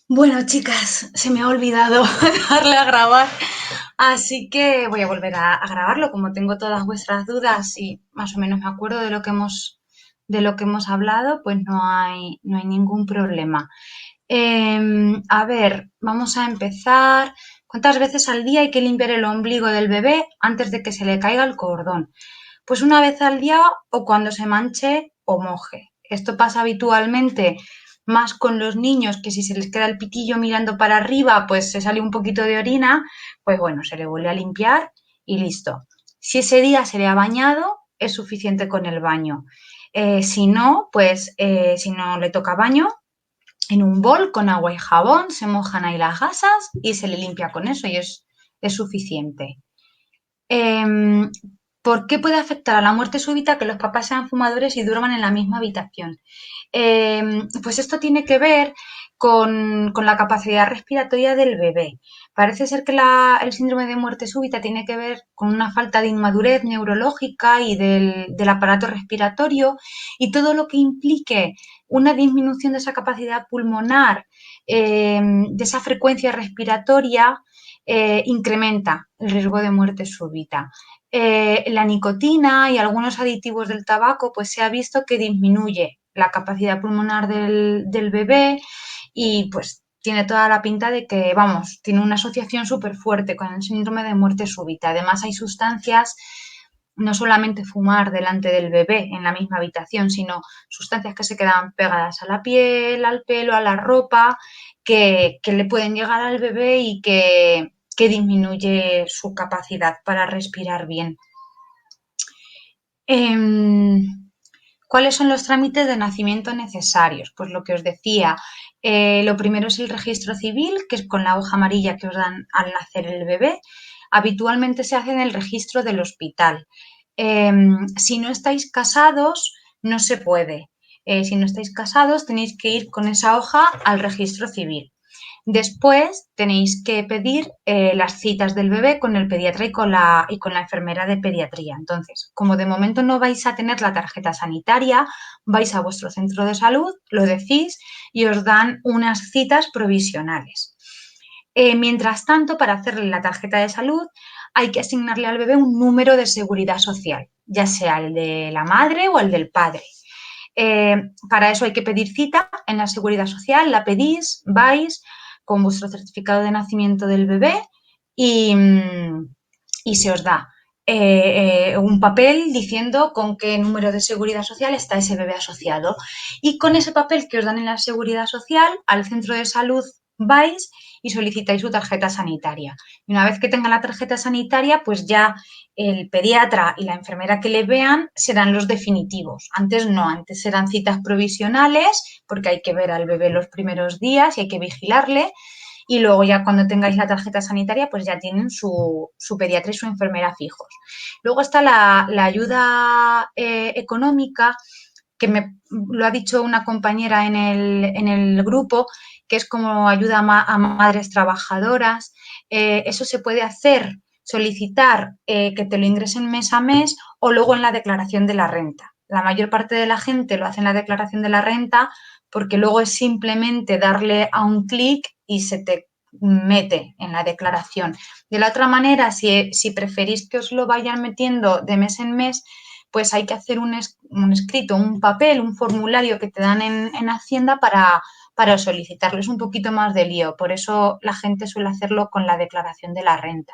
Bueno, chicas, se me ha olvidado darle a grabar, así que voy a volver a grabarlo. Como tengo todas vuestras dudas y más o menos me acuerdo de lo que hemos hablado, pues no hay ningún problema. A ver, vamos a empezar. ¿Cuántas veces al día hay que limpiar el ombligo del bebé antes de que se le caiga el cordón? Pues una vez al día o cuando se manche o moje. Esto pasa habitualmente más con los niños, que si se les queda el pitillo mirando para arriba, pues se sale un poquito de orina, pues bueno, se le vuelve a limpiar y listo. Si ese día se le ha bañado, es suficiente con el baño. Si no, pues si no le toca baño, en un bol con agua y jabón se mojan ahí las gasas y se le limpia con eso y es suficiente. Em, ¿Por qué puede afectar a la muerte súbita que los papás sean fumadores y duerman en la misma habitación? Pues esto tiene que ver con la capacidad respiratoria del bebé. Parece ser que el síndrome de muerte súbita tiene que ver con una falta de inmadurez neurológica y del aparato respiratorio, y todo lo que implique una disminución de esa capacidad pulmonar, de esa frecuencia respiratoria, incrementa el riesgo de muerte súbita. La nicotina y algunos aditivos del tabaco, pues se ha visto que disminuye la capacidad pulmonar del bebé, y pues tiene toda la pinta de que, vamos, tiene una asociación súper fuerte con el síndrome de muerte súbita. Además, hay sustancias, no solamente fumar delante del bebé en la misma habitación, sino sustancias que se quedan pegadas a la piel, al pelo, a la ropa, que le pueden llegar al bebé y que disminuye su capacidad para respirar bien. Eh, ¿Cuáles son los trámites de nacimiento necesarios? Pues lo que os decía, lo primero es el registro civil, que es con la hoja amarilla que os dan al nacer el bebé. Habitualmente se hace en el registro del hospital. Si no estáis casados, no se puede. Si no estáis casados, tenéis que ir con esa hoja al registro civil. Después tenéis que pedir las citas del bebé con el pediatra y con la enfermera de pediatría. Entonces, como de momento no vais a tener la tarjeta sanitaria, vais a vuestro centro de salud, lo decís y os dan unas citas provisionales. Mientras tanto, para hacerle la tarjeta de salud, hay que asignarle al bebé un número de seguridad social, ya sea el de la madre o el del padre. Para eso hay que pedir cita en la seguridad social, la pedís, vais con vuestro certificado de nacimiento del bebé y, y se os da un papel diciendo con qué número de seguridad social está ese bebé asociado. Y con ese papel que os dan en la seguridad social, al centro de salud vais y solicitáis su tarjeta sanitaria. Y una vez que tenga la tarjeta sanitaria, pues ya el pediatra y la enfermera que le vean serán los definitivos. Antes no, antes eran citas provisionales porque hay que ver al bebé los primeros días y hay que vigilarle, y luego ya cuando tengáis la tarjeta sanitaria pues ya tienen su pediatra y su enfermera fijos. Luego está la ayuda económica, que lo ha dicho una compañera en el grupo, que es como ayuda a madres trabajadoras. Eso se puede hacer, solicitar que te lo ingresen mes a mes o luego en la declaración de la renta. La mayor parte de la gente lo hace en la declaración de la renta porque luego es simplemente darle a un clic y se te mete en la declaración. De la otra manera, si preferís que os lo vayan metiendo de mes en mes, pues hay que hacer un escrito, un papel, un formulario que te dan en Hacienda para solicitarlo. Es un poquito más de lío, por eso la gente suele hacerlo con la declaración de la renta.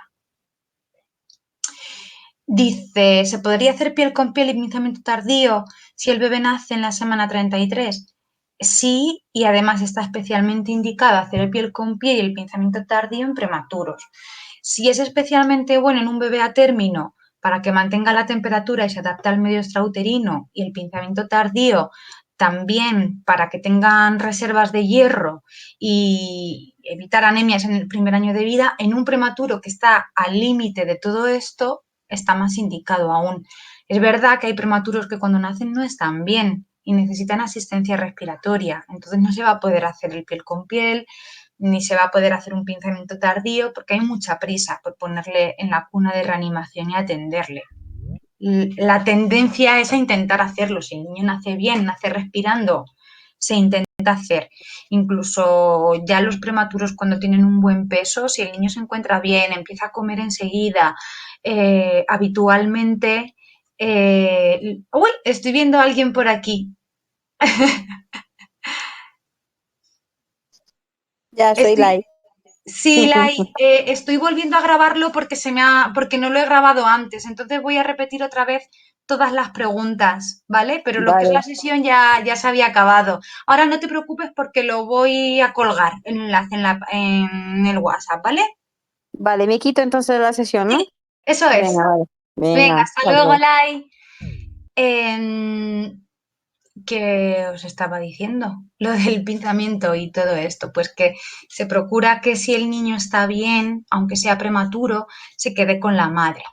Dice, ¿se podría hacer piel con piel y pinzamiento tardío si el bebé nace en la semana 33? Sí, y además está especialmente indicado hacer el piel con piel y el pinzamiento tardío en prematuros. Si es especialmente bueno en un bebé a término para que mantenga la temperatura y se adapte al medio extrauterino, y el pinzamiento tardío también para que tengan reservas de hierro y evitar anemias en el primer año de vida, en un prematuro que está al límite de todo esto, está más indicado aún. Es verdad que hay prematuros que cuando nacen no están bien y necesitan asistencia respiratoria, entonces no se va a poder hacer el piel con piel, ni se va a poder hacer un pinzamiento tardío porque hay mucha prisa por ponerle en la cuna de reanimación y atenderle. La tendencia es a intentar hacerlo. Si el niño nace bien, nace respirando, se intenta hacer. Incluso ya los prematuros cuando tienen un buen peso, si el niño se encuentra bien, empieza a comer enseguida, habitualmente... ¡Uy! Estoy viendo a alguien por aquí. Ya soy Estoy, live. sí, Lai, estoy volviendo a grabarlo porque porque no lo he grabado antes, entonces voy a repetir otra vez todas las preguntas, ¿vale? Pero lo que es la Vale, sesión ya se había acabado. Ahora no te preocupes porque lo voy a colgar el enlace en el WhatsApp, ¿vale? vale, me quito entonces de la sesión, ¿no? Sí, eso es. Venga, vale. Venga, Venga, hasta hasta luego, luego. Lai. Em, ¿Qué os estaba diciendo? Lo del pinzamiento y todo esto, pues que se procura que si el niño está bien, aunque sea prematuro, se quede con la madre.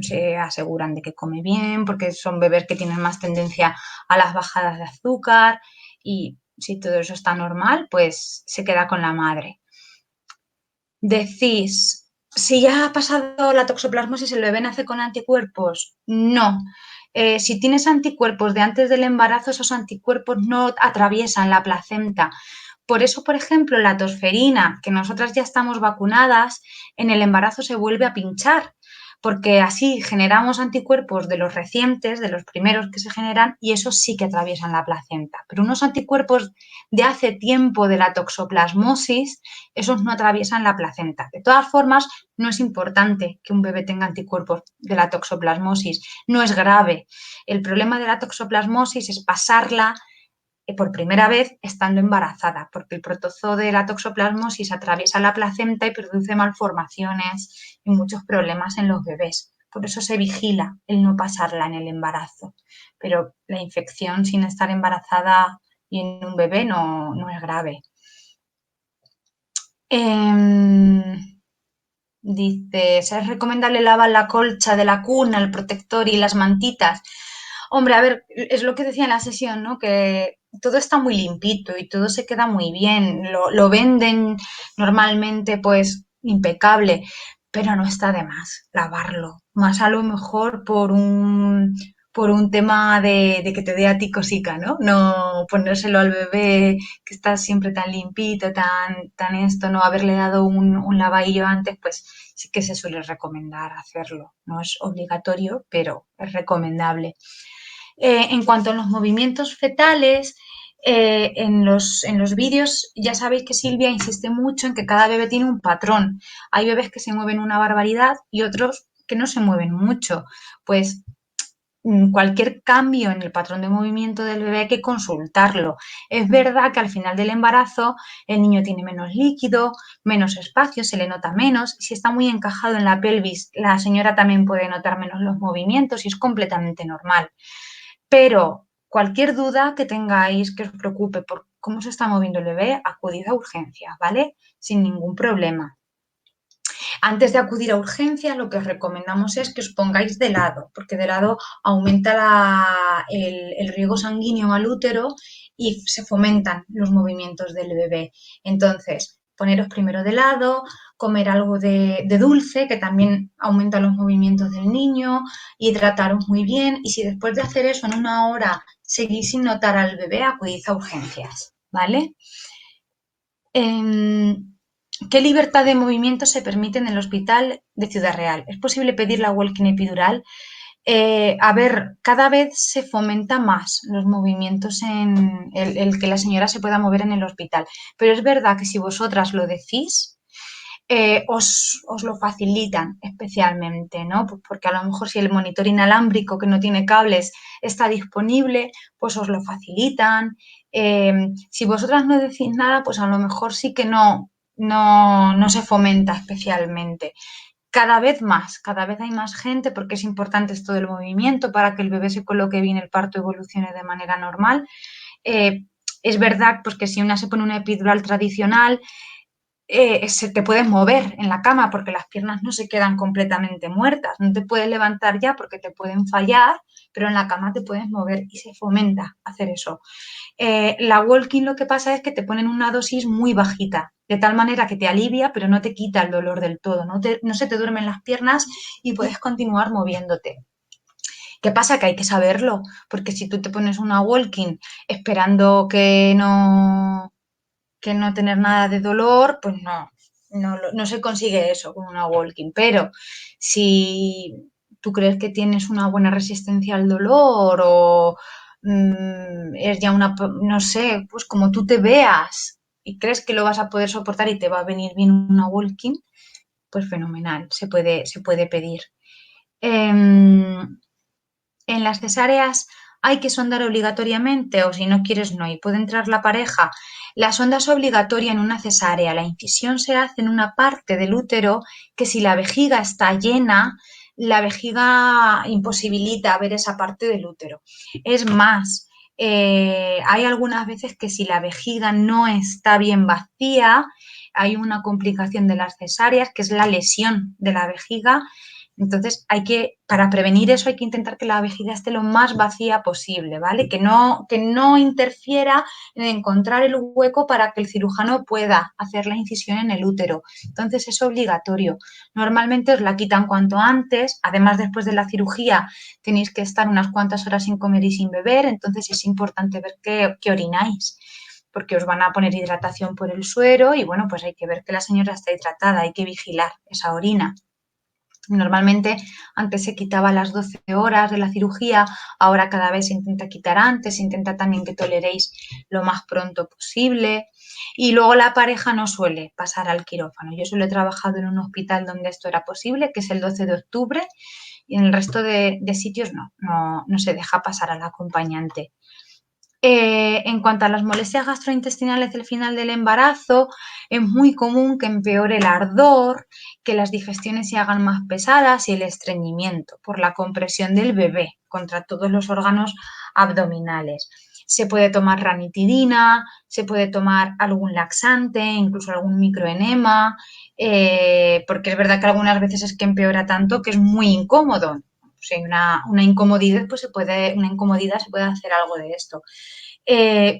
Se aseguran de que come bien, porque son bebés que tienen más tendencia a las bajadas de azúcar y si todo eso está normal, pues se queda con la madre. Decís, si ya ha pasado la toxoplasmosis, ¿el bebé nace con anticuerpos? No. Si tienes anticuerpos de antes del embarazo, esos anticuerpos no atraviesan la placenta. Por eso, por ejemplo, la tosferina, que nosotras ya estamos vacunadas, en el embarazo se vuelve a pinchar, porque así generamos anticuerpos de los recientes, de los primeros que se generan, y esos sí que atraviesan la placenta. Pero unos anticuerpos de hace tiempo de la toxoplasmosis, esos no atraviesan la placenta. De todas formas, no es importante que un bebé tenga anticuerpos de la toxoplasmosis, no es grave. El problema de la toxoplasmosis es pasarla por primera vez estando embarazada, porque el protozoo de la toxoplasmosis atraviesa la placenta y produce malformaciones y muchos problemas en los bebés. Por eso se vigila el no pasarla en el embarazo. Pero la infección sin estar embarazada y en un bebé no es grave. Dice, ¿es recomendable lavar la colcha de la cuna, el protector y las mantitas? Hombre, a ver, es lo que decía en la sesión, ¿no? Que todo está muy limpito y todo se queda muy bien. Lo venden normalmente, pues, impecable, pero no está de más lavarlo. Más a lo mejor por un tema de que te dé a ti cosica, ¿no? No ponérselo al bebé que está siempre tan limpito, tan esto, no haberle dado un lavadillo antes, pues sí que se suele recomendar hacerlo. No es obligatorio, pero es recomendable. En cuanto a los movimientos fetales, en los vídeos ya sabéis que Silvia insiste mucho en que cada bebé tiene un patrón. Hay bebés que se mueven una barbaridad y otros que no se mueven mucho. Pues cualquier cambio en el patrón de movimiento del bebé hay que consultarlo. Es verdad que al final del embarazo el niño tiene menos líquido, menos espacio, se le nota menos. Si está muy encajado en la pelvis, la señora también puede notar menos los movimientos y es completamente normal. Pero cualquier duda que tengáis que os preocupe por cómo se está moviendo el bebé, acudid a urgencias, ¿vale? Sin ningún problema. Antes de acudir a urgencias, lo que os recomendamos es que os pongáis de lado, porque de lado aumenta el riego sanguíneo al útero y se fomentan los movimientos del bebé. Entonces, poneros primero de lado, comer algo de dulce, que también aumenta los movimientos del niño, hidrataros muy bien y si después de hacer eso en una hora seguís sin notar al bebé, acudid a urgencias, ¿vale? ¿Qué libertad de movimiento se permite en el hospital de Ciudad Real? ¿Es posible pedir la walking epidural? A ver, cada vez se fomenta más los movimientos en el que la señora se pueda mover en el hospital, pero es verdad que si vosotras lo decís, os lo facilitan especialmente, ¿no? Pues porque a lo mejor si el monitor inalámbrico que no tiene cables está disponible, pues os lo facilitan. Si vosotras no decís nada, pues a lo mejor sí que no se fomenta especialmente. Cada vez hay más gente porque es importante esto del movimiento para que el bebé se coloque bien, el parto evolucione de manera normal. Eh, es verdad pues, que si una se pone una epidural tradicional, se te puedes mover en la cama porque las piernas no se quedan completamente muertas. No te puedes levantar ya porque te pueden fallar, pero en la cama te puedes mover y se fomenta hacer eso. La walking lo que pasa es que te ponen una dosis muy bajita, de tal manera que te alivia, pero no te quita el dolor del todo, no se te duermen las piernas y puedes continuar moviéndote. ¿Qué pasa? Que hay que saberlo, porque si tú te pones una walking esperando que no tener nada de dolor, pues no se consigue eso con una walking. Pero si tú crees que tienes una buena resistencia al dolor o es ya no sé, pues como tú te veas y crees que lo vas a poder soportar y te va a venir bien una walking, pues fenomenal, se puede pedir. En las cesáreas hay que sondar obligatoriamente o si no quieres no y puede entrar la pareja. La sonda es obligatoria en una cesárea. La incisión se hace en una parte del útero que si la vejiga está llena, la vejiga imposibilita ver esa parte del útero. Es más, hay algunas veces que si la vejiga no está bien vacía, hay una complicación de las cesáreas que es la lesión de la vejiga. Entonces, para prevenir eso, hay que intentar que la vejiga esté lo más vacía posible, ¿vale? Que no interfiera en encontrar el hueco para que el cirujano pueda hacer la incisión en el útero. Entonces, es obligatorio. Normalmente os la quitan cuanto antes, además después de la cirugía tenéis que estar unas cuantas horas sin comer y sin beber, entonces es importante ver qué orináis porque os van a poner hidratación por el suero y bueno, pues hay que ver que la señora está hidratada, hay que vigilar esa orina. Normalmente antes se quitaba a las 12 horas de la cirugía, ahora cada vez se intenta quitar antes, se intenta también que toleréis lo más pronto posible y luego la pareja no suele pasar al quirófano. Yo solo he trabajado en un hospital donde esto era posible, que es el 12 de octubre y en el resto de sitios no se deja pasar al acompañante. En cuanto a las molestias gastrointestinales del final del embarazo, es muy común que empeore el ardor, que las digestiones se hagan más pesadas y el estreñimiento por la compresión del bebé contra todos los órganos abdominales. Se puede tomar ranitidina, se puede tomar algún laxante, incluso algún microenema, porque es verdad que algunas veces es que empeora tanto que es muy incómodo. Si hay una incomodidad, pues una incomodidad se puede hacer algo de esto.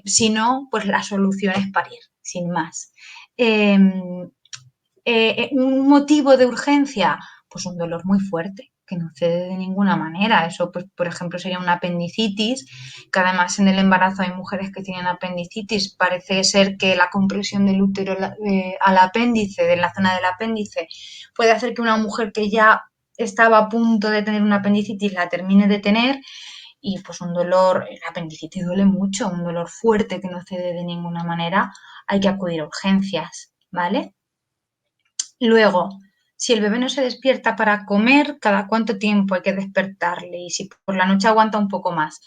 Si no, pues la solución es parir, sin más. Un motivo de urgencia, pues un dolor muy fuerte, que no cede de ninguna manera. Eso, pues, por ejemplo, sería una apendicitis, que además en el embarazo hay mujeres que tienen apendicitis. Parece ser que la compresión del útero al apéndice, de la zona del apéndice, puede hacer que una mujer que ya estaba a punto de tener una apendicitis la termine de tener y pues un dolor, el apendicitis duele mucho, un dolor fuerte que no cede de ninguna manera, hay que acudir a urgencias, ¿vale? Luego, si el bebé no se despierta para comer, ¿cada cuánto tiempo hay que despertarle? Y si por la noche aguanta un poco más.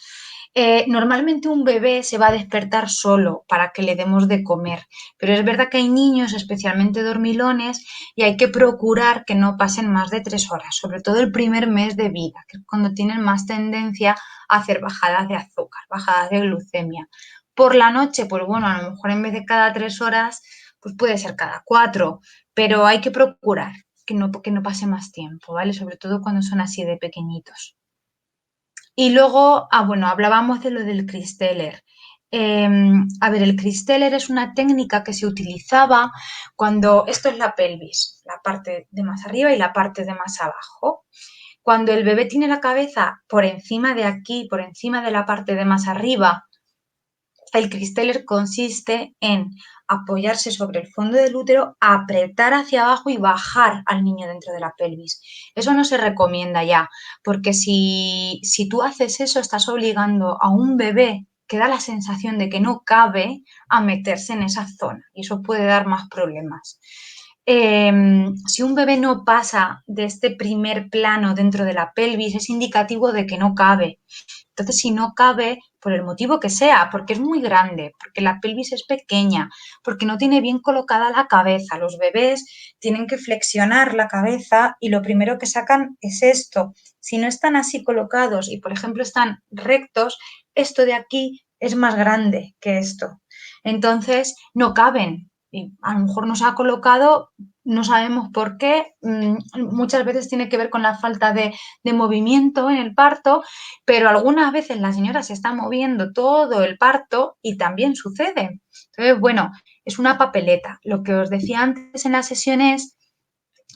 Normalmente un bebé se va a despertar solo para que le demos de comer, pero es verdad que hay niños, especialmente dormilones, y hay que procurar que no pasen más de 3 horas, sobre todo el primer mes de vida, que es cuando tienen más tendencia a hacer bajadas de azúcar, bajadas de glucemia. Por la noche, pues bueno, a lo mejor en vez de cada 3 horas, pues puede ser cada 4, pero hay que procurar que no pase más tiempo, ¿vale? Sobre todo cuando son así de pequeñitos. Y luego, bueno, hablábamos de lo del Christeller. A ver, el Christeller es una técnica que se utilizaba cuando, esto es la pelvis, la parte de más arriba y la parte de más abajo. Cuando el bebé tiene la cabeza por encima de aquí, por encima de la parte de más arriba, el Christeller consiste en apoyarse sobre el fondo del útero, apretar hacia abajo y bajar al niño dentro de la pelvis. Eso no se recomienda ya, porque si tú haces eso, estás obligando a un bebé que da la sensación de que no cabe a meterse en esa zona y eso puede dar más problemas. Si un bebé no pasa de este primer plano dentro de la pelvis, es indicativo de que no cabe. Entonces, si no cabe, por el motivo que sea, porque es muy grande, porque la pelvis es pequeña, porque no tiene bien colocada la cabeza, los bebés tienen que flexionar la cabeza y lo primero que sacan es esto. Si no están así colocados y, por ejemplo, están rectos, esto de aquí es más grande que esto. Entonces, no caben. Y a lo mejor nos ha colocado, no sabemos por qué, muchas veces tiene que ver con la falta de movimiento en el parto, pero algunas veces la señora se está moviendo todo el parto y también sucede. Entonces, bueno, es una papeleta. Lo que os decía antes en la sesión es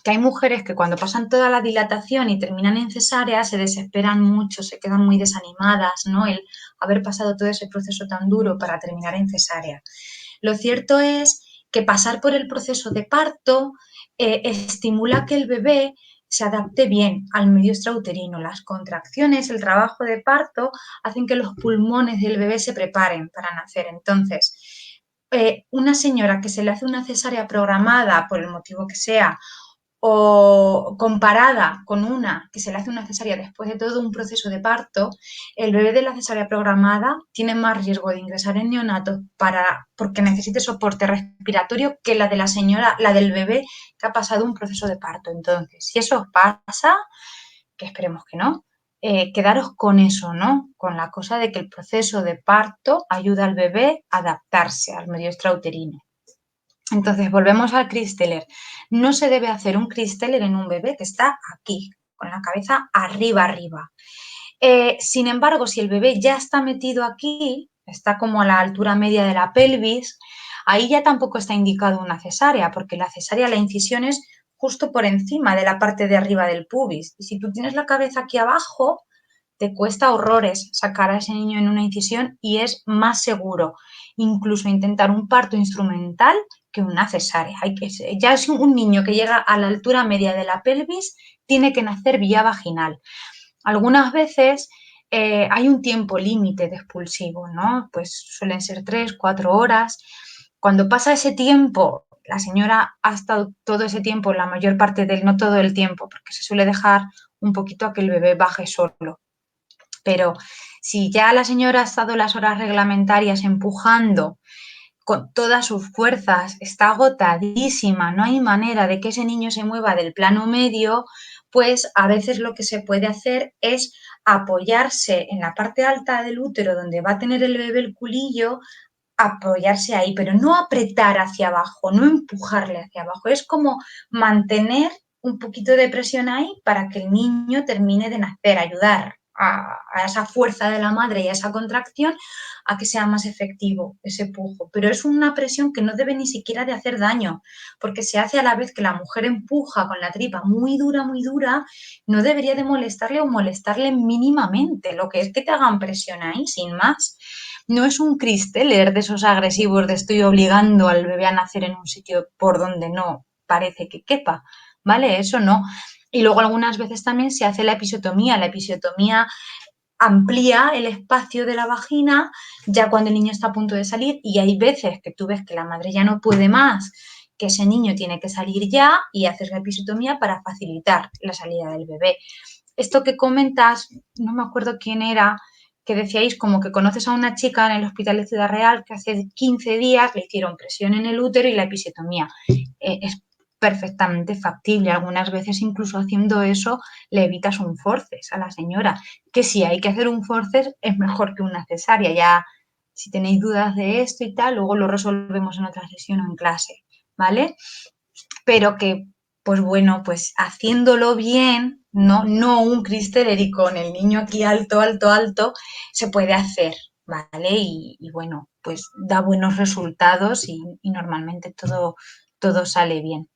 que hay mujeres que cuando pasan toda la dilatación y terminan en cesárea se desesperan mucho, se quedan muy desanimadas, ¿no? El haber pasado todo ese proceso tan duro para terminar en cesárea. Lo cierto es que pasar por el proceso de parto estimula que el bebé se adapte bien al medio extrauterino. Las contracciones, el trabajo de parto hacen que los pulmones del bebé se preparen para nacer. Entonces, una señora que se le hace una cesárea programada por el motivo que sea o comparada con una que se le hace una cesárea después de todo un proceso de parto, el bebé de la cesárea programada tiene más riesgo de ingresar en neonato porque necesite soporte respiratorio que la de la señora, la del bebé que ha pasado un proceso de parto. Entonces, si eso os pasa, que esperemos que no, quedaros con eso, ¿no? Con la cosa de que el proceso de parto ayuda al bebé a adaptarse al medio extrauterino. Entonces, volvemos al Christeller. No se debe hacer un Christeller en un bebé que está aquí, con la cabeza arriba, arriba. Sin embargo, si el bebé ya está metido aquí, está como a la altura media de la pelvis, ahí ya tampoco está indicado una cesárea, porque la cesárea, la incisión es justo por encima de la parte de arriba del pubis. Y si tú tienes la cabeza aquí abajo, te cuesta horrores sacar a ese niño en una incisión y es más seguro incluso intentar un parto instrumental que una cesárea. Ya es un niño que llega a la altura media de la pelvis, tiene que nacer vía vaginal. Algunas veces hay un tiempo límite de expulsivo, ¿no? Pues suelen ser 3, 4 horas. Cuando pasa ese tiempo, la señora ha estado todo ese tiempo, la mayor parte del, no todo el tiempo, porque se suele dejar un poquito a que el bebé baje solo. Pero si ya la señora ha estado las horas reglamentarias empujando con todas sus fuerzas, está agotadísima, no hay manera de que ese niño se mueva del plano medio, pues a veces lo que se puede hacer es apoyarse en la parte alta del útero donde va a tener el bebé el culillo, apoyarse ahí, pero no apretar hacia abajo, no empujarle hacia abajo, es como mantener un poquito de presión ahí para que el niño termine de nacer, ayudar a esa fuerza de la madre y a esa contracción a que sea más efectivo ese pujo. Pero es una presión que no debe ni siquiera de hacer daño, porque se hace a la vez que la mujer empuja con la tripa muy dura, no debería de molestarle o molestarle mínimamente, lo que es que te hagan presión ahí, sin más. No es un Christeller de esos agresivos de estoy obligando al bebé a nacer en un sitio por donde no parece que quepa, ¿vale? Eso no. Y luego algunas veces también se hace la episiotomía. La episiotomía amplía el espacio de la vagina ya cuando el niño está a punto de salir y hay veces que tú ves que la madre ya no puede más, que ese niño tiene que salir ya y haces la episiotomía para facilitar la salida del bebé. Esto que comentas, no me acuerdo quién era, que decíais como que conoces a una chica en el hospital de Ciudad Real que hace 15 días le hicieron presión en el útero y la episiotomía. Es perfectamente factible. Algunas veces incluso haciendo eso le evitas un forceps a la señora. Que si hay que hacer un forceps es mejor que una cesárea. Ya si tenéis dudas de esto y tal, luego lo resolvemos en otra sesión o en clase, ¿vale? Pero que, pues bueno, pues haciéndolo bien, no un Christeller y con el niño aquí alto, alto, alto, se puede hacer, ¿vale? Y bueno, pues da buenos resultados y normalmente todo sale bien.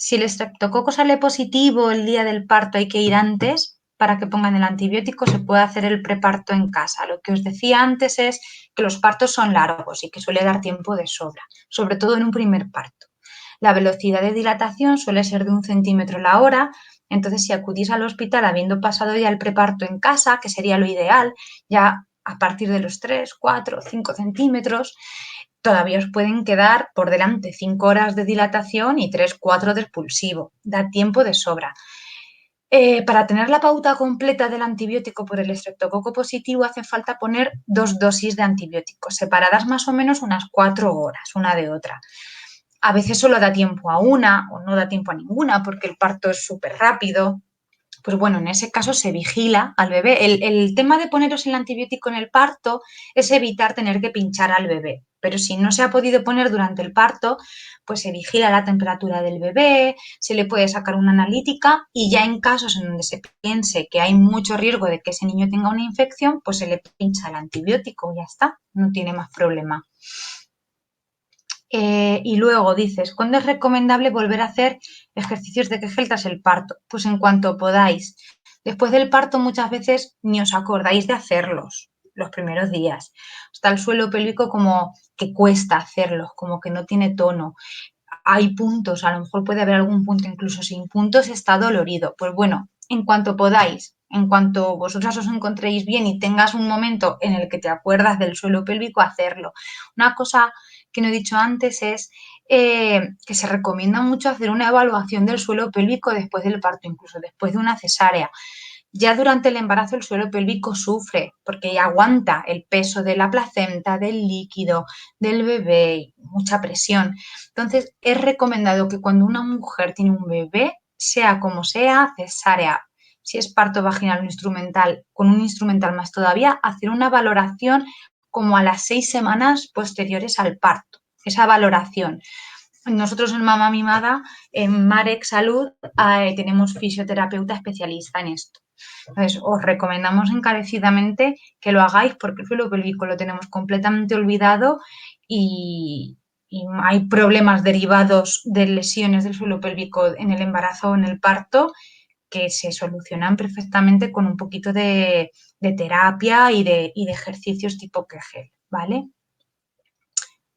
Si el estreptococo sale positivo el día del parto, hay que ir antes para que pongan el antibiótico, se puede hacer el preparto en casa. Lo que os decía antes es que los partos son largos y que suele dar tiempo de sobra, sobre todo en un primer parto. La velocidad de dilatación suele ser de 1 centímetro la hora, entonces si acudís al hospital habiendo pasado ya el preparto en casa, que sería lo ideal, ya a partir de los 3, 4, 5 centímetros, todavía os pueden quedar por delante 5 horas de dilatación y 3, 4 de expulsivo. Da tiempo de sobra. Para tener la pauta completa del antibiótico por el estreptococo positivo hace falta poner 2 dosis de antibióticos, separadas más o menos unas 4 horas, una de otra. A veces solo da tiempo a una o no da tiempo a ninguna porque el parto es súper rápido. Pues bueno, en ese caso se vigila al bebé. El tema de poneros el antibiótico en el parto es evitar tener que pinchar al bebé. Pero si no se ha podido poner durante el parto, pues se vigila la temperatura del bebé, se le puede sacar una analítica y ya en casos en donde se piense que hay mucho riesgo de que ese niño tenga una infección, pues se le pincha el antibiótico y ya está, no tiene más problema. Y luego dices, ¿cuándo es recomendable volver a hacer ejercicios de Kegel tras el parto? Pues en cuanto podáis. Después del parto muchas veces ni os acordáis de hacerlos los primeros días. Está el suelo pélvico como que cuesta hacerlos, como que no tiene tono. Hay puntos, a lo mejor puede haber algún punto incluso sin puntos, está dolorido. Pues bueno, en cuanto podáis, en cuanto vosotras os encontréis bien y tengas un momento en el que te acuerdas del suelo pélvico, hacerlo. Una cosa que no he dicho antes es que se recomienda mucho hacer una evaluación del suelo pélvico después del parto, incluso después de una cesárea. Ya durante el embarazo el suelo pélvico sufre porque ya aguanta el peso de la placenta, del líquido, del bebé, mucha presión. Entonces es recomendado que cuando una mujer tiene un bebé, sea como sea, cesárea, si es parto vaginal o instrumental, con un instrumental más todavía, hacer una valoración como a las 6 semanas posteriores al parto. Esa valoración. Nosotros en Mamá Mimada, en Marek Salud, tenemos fisioterapeuta especialista en esto. Entonces, os recomendamos encarecidamente que lo hagáis porque el suelo pélvico lo tenemos completamente olvidado y hay problemas derivados de lesiones del suelo pélvico en el embarazo o en el parto que se solucionan perfectamente con un poquito de terapia y de ejercicios tipo Kegel, ¿vale?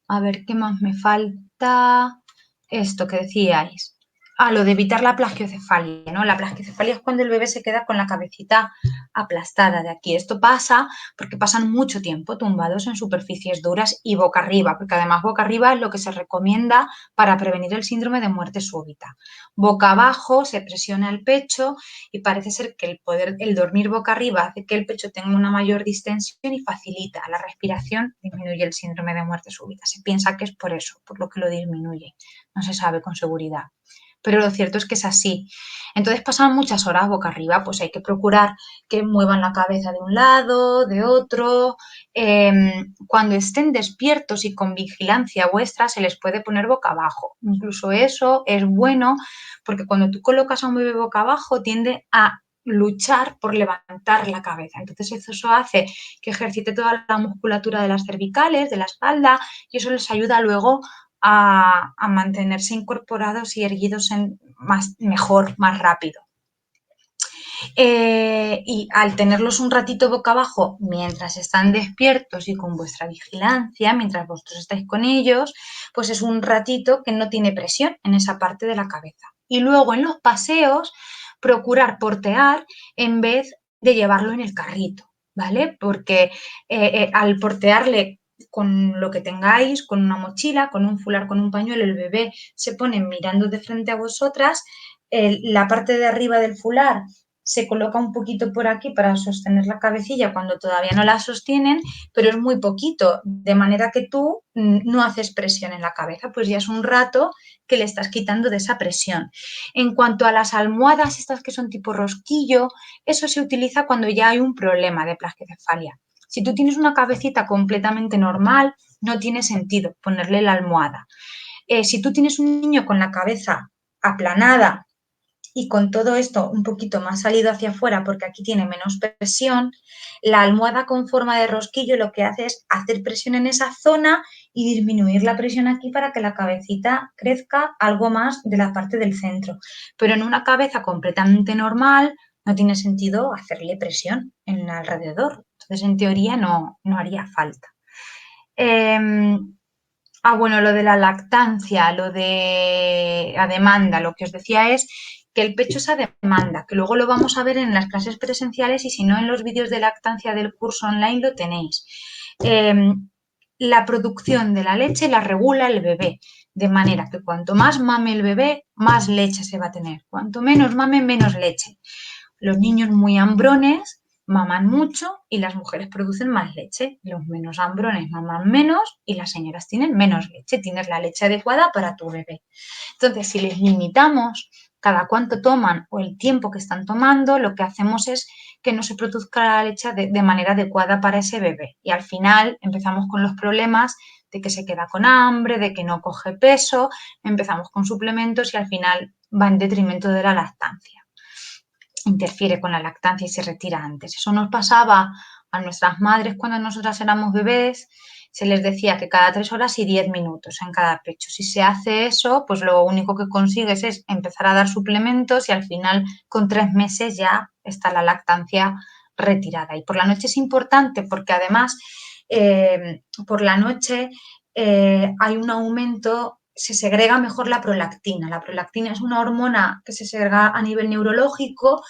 A ver, ¿qué más me falta? Esto que decíais. Lo de evitar la plagiocefalia, ¿no? La plagiocefalia es cuando el bebé se queda con la cabecita aplastada de aquí. Esto pasa porque pasan mucho tiempo tumbados en superficies duras y boca arriba, porque además boca arriba es lo que se recomienda para prevenir el síndrome de muerte súbita. Boca abajo se presiona el pecho y parece ser que el dormir boca arriba hace que el pecho tenga una mayor distensión y facilita la respiración, disminuye el síndrome de muerte súbita. Se piensa que es por eso, por lo que lo disminuye. No se sabe con seguridad. Pero lo cierto es que es así. Entonces pasan muchas horas boca arriba, pues hay que procurar que muevan la cabeza de un lado, de otro. Cuando estén despiertos y con vigilancia vuestra, se les puede poner boca abajo. Incluso eso es bueno porque cuando tú colocas a un bebé boca abajo tiende a luchar por levantar la cabeza. Entonces eso hace que ejercite toda la musculatura de las cervicales, de la espalda, y eso les ayuda luego a mantenerse incorporados y erguidos mejor, más rápido. Y al tenerlos un ratito boca abajo mientras están despiertos y con vuestra vigilancia, mientras vosotros estáis con ellos, pues es un ratito que no tiene presión en esa parte de la cabeza. Y luego en los paseos, procurar portear en vez de llevarlo en el carrito, ¿vale? Porque al portearle con lo que tengáis, con una mochila, con un fular, con un pañuelo, el bebé se pone mirando de frente a vosotras, la parte de arriba del fular se coloca un poquito por aquí para sostener la cabecilla cuando todavía no la sostienen, pero es muy poquito, de manera que tú no haces presión en la cabeza, pues ya es un rato que le estás quitando de esa presión. En cuanto a las almohadas, estas que son tipo rosquillo, eso se utiliza cuando ya hay un problema de plagiecefalia. Si tú tienes una cabecita completamente normal, no tiene sentido ponerle la almohada. Si tú tienes un niño con la cabeza aplanada, y con todo esto un poquito más salido hacia afuera porque aquí tiene menos presión, la almohada con forma de rosquillo lo que hace es hacer presión en esa zona y disminuir la presión aquí para que la cabecita crezca algo más de la parte del centro. Pero en una cabeza completamente normal no tiene sentido hacerle presión en el alrededor. Entonces, en teoría, no haría falta. Bueno, lo de la lactancia, lo de la demanda, lo que os decía es que el pecho es a demanda, que luego lo vamos a ver en las clases presenciales y si no en los vídeos de lactancia del curso online lo tenéis. La producción de la leche la regula el bebé, de manera que cuanto más mame el bebé, más leche se va a tener. Cuanto menos mame, menos leche. Los niños muy hambrones maman mucho y las mujeres producen más leche. Los menos hambrones maman menos y las señoras tienen menos leche. Tienes la leche adecuada para tu bebé. Entonces, si les limitamos cada cuánto toman o el tiempo que están tomando, lo que hacemos es que no se produzca la leche de manera adecuada para ese bebé. Y al final empezamos con los problemas de que se queda con hambre, de que no coge peso, empezamos con suplementos y al final va en detrimento de la lactancia. Interfiere con la lactancia y se retira antes. Eso nos pasaba A nuestras madres cuando nosotras éramos bebés se les decía que cada 3 horas y 10 minutos en cada pecho. Si se hace eso, pues lo único que consigues es empezar a dar suplementos y al final con 3 meses ya está la lactancia retirada. Y por la noche es importante porque además por la noche hay un aumento, se segrega mejor la prolactina. La prolactina es una hormona que se segrega a nivel neurológico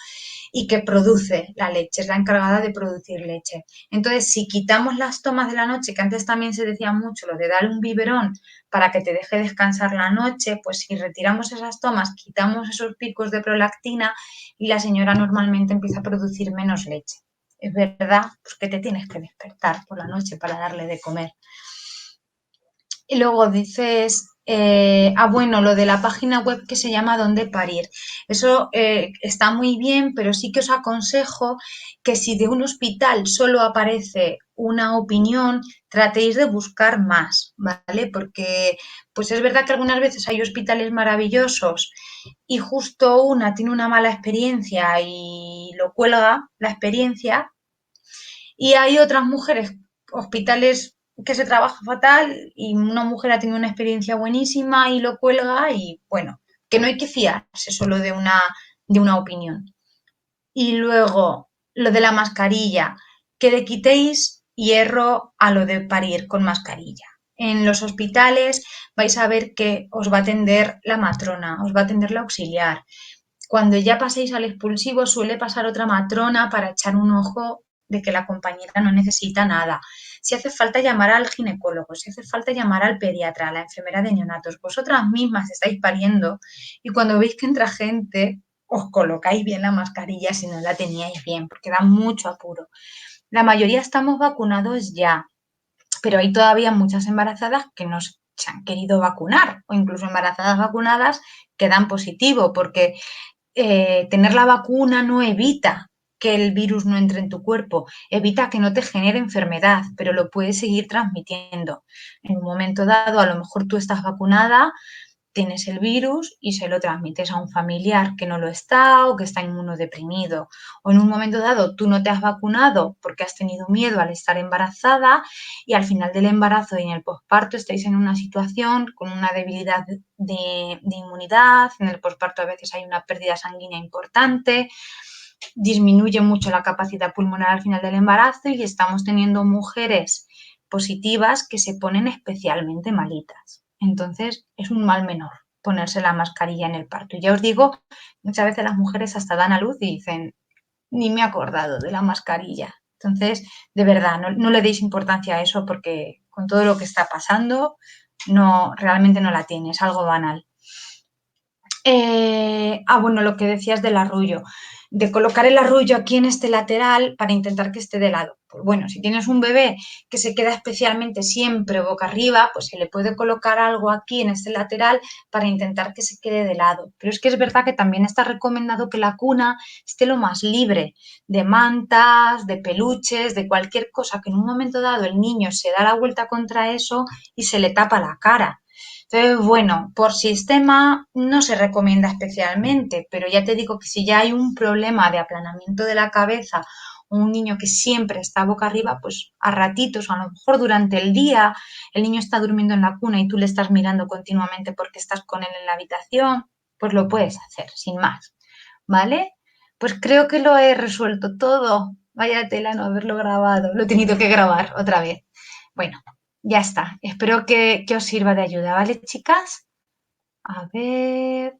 y que produce la leche, es la encargada de producir leche. Entonces, si quitamos las tomas de la noche, que antes también se decía mucho lo de dar un biberón para que te deje descansar la noche, pues si retiramos esas tomas, quitamos esos picos de prolactina y la señora normalmente empieza a producir menos leche. Es verdad, pues que te tienes que despertar por la noche para darle de comer. Y luego dices, bueno, lo de la página web que se llama Dónde parir. Eso está muy bien, pero sí que os aconsejo que si de un hospital solo aparece una opinión, tratéis de buscar más, ¿vale? Porque pues es verdad que algunas veces hay hospitales maravillosos y justo una tiene una mala experiencia y lo cuelga la experiencia, y hay otras mujeres, hospitales que se trabaja fatal y una mujer ha tenido una experiencia buenísima y lo cuelga y bueno, que no hay que fiarse solo de una opinión. Y luego, lo de la mascarilla, que le quitéis hierro a lo de parir con mascarilla. En los hospitales vais a ver que os va a atender la matrona, os va a atender la auxiliar. Cuando ya paséis al expulsivo suele pasar otra matrona para echar un ojo de que la compañera no necesita nada. Si hace falta llamar al ginecólogo, si hace falta llamar al pediatra, a la enfermera de neonatos, vosotras mismas estáis pariendo y cuando veis que entra gente, os colocáis bien la mascarilla si no la teníais bien, porque da mucho apuro. La mayoría estamos vacunados ya, pero hay todavía muchas embarazadas que no se han querido vacunar o incluso embarazadas vacunadas que dan positivo, porque tener la vacuna no evita que el virus no entre en tu cuerpo, evita que no te genere enfermedad, pero lo puedes seguir transmitiendo. En un momento dado, a lo mejor tú estás vacunada, tienes el virus y se lo transmites a un familiar que no lo está o que está inmunodeprimido. O en un momento dado tú no te has vacunado porque has tenido miedo al estar embarazada y al final del embarazo y en el posparto estáis en una situación con una debilidad de inmunidad. En el posparto a veces hay una pérdida sanguínea importante, disminuye mucho la capacidad pulmonar al final del embarazo y estamos teniendo mujeres positivas que se ponen especialmente malitas. Entonces, es un mal menor ponerse la mascarilla en el parto. Y ya os digo, muchas veces las mujeres hasta dan a luz y dicen, ni me he acordado de la mascarilla. Entonces, de verdad, no le deis importancia a eso porque con todo lo que está pasando, no, realmente no la tiene, es algo banal. Bueno, lo que decías del arrullo, de colocar el arrullo aquí en este lateral para intentar que esté de lado. Pues bueno, si tienes un bebé que se queda especialmente siempre boca arriba, pues se le puede colocar algo aquí en este lateral para intentar que se quede de lado. Pero es que es verdad que también está recomendado que la cuna esté lo más libre de mantas, de peluches, de cualquier cosa que en un momento dado el niño se da la vuelta contra eso y se le tapa la cara. Entonces, bueno, por sistema no se recomienda especialmente, pero ya te digo que si ya hay un problema de aplanamiento de la cabeza o un niño que siempre está boca arriba, pues a ratitos, o a lo mejor durante el día, el niño está durmiendo en la cuna y tú le estás mirando continuamente porque estás con él en la habitación, pues lo puedes hacer, sin más, ¿vale? Pues creo que lo he resuelto todo. Vaya tela no haberlo grabado, lo he tenido que grabar otra vez. Bueno, ya está. Espero que os sirva de ayuda, ¿vale, chicas? A ver.